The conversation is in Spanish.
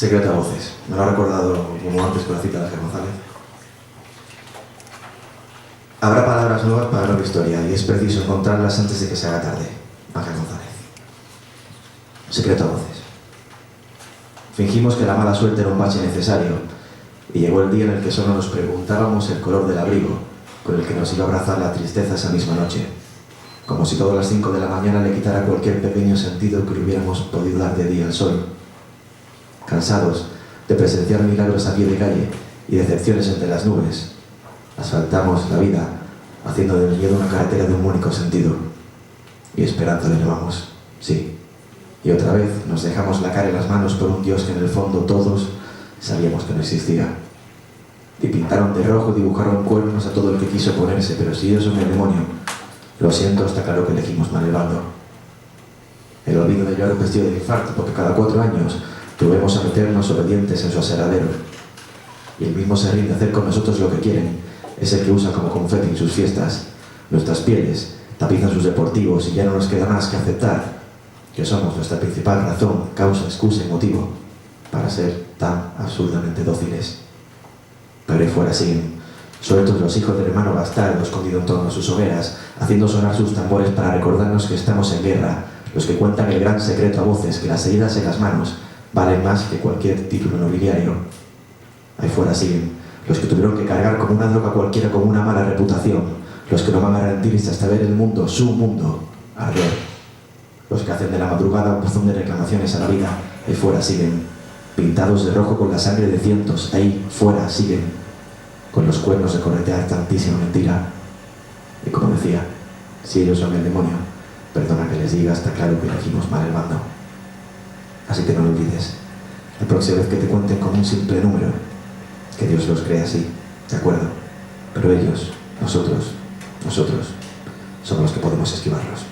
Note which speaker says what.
Speaker 1: Secreto a voces. Me lo ha recordado como antes con la cita de Ángel González. Habrá palabras nuevas para la nueva historia y es preciso encontrarlas antes de que se haga tarde. Ángel González. Secreto a voces. Fingimos que la mala suerte era un bache necesario y llegó el día en el que solo nos preguntábamos el color del abrigo con el que nos iba a abrazar la tristeza esa misma noche, como si todo a las 5 de la mañana le quitara cualquier pequeño sentido que le hubiéramos podido dar de día al sol. Cansados de presenciar milagros a pie de calle y decepciones entre las nubes, asfaltamos la vida haciendo del miedo una carretera de un único sentido. Y esperanza le llamamos, sí. Y otra vez nos dejamos la cara en las manos por un Dios que en el fondo todos sabíamos que no existía. Y pintaron de rojo y dibujaron cuernos a todo el que quiso ponerse, pero si yo soy el demonio, lo siento, está claro que elegimos mal el bando. El olvido de llorar vestido de infarto, porque cada 4 años tuvimos a meternos obedientes en su aseradero. Y el mismo serrín de hacer con nosotros lo que quieren es el que usa como confeti en sus fiestas. Nuestras pieles tapizan sus deportivos y ya no nos queda más que aceptar que somos nuestra principal razón, causa, excusa y motivo para ser tan absurdamente dóciles. Pero ahí fuera siguen, sueltos los hijos del hermano bastardo escondido en torno a sus hogueras, haciendo sonar sus tambores para recordarnos que estamos en guerra, los que cuentan el gran secreto a voces, que las heridas en las manos valen más que cualquier título nobiliario. Ahí fuera siguen, los que tuvieron que cargar como una droga cualquiera con una mala reputación, los que no van a rendirse hasta ver el mundo, su mundo, arder. Los que hacen de la madrugada un buzón de reclamaciones a la vida, ahí fuera siguen, pintados de rojo con la sangre de cientos, ahí fuera siguen, con los cuernos de corretear tantísima mentira. Y como decía, si ellos son el demonio, perdona que les diga, está claro que elegimos mal el bando. Así que no lo olvides, la próxima vez que te cuenten como un simple número, que Dios los cree así, ¿de acuerdo? Pero ellos, nosotros, somos los que podemos esquivarlos.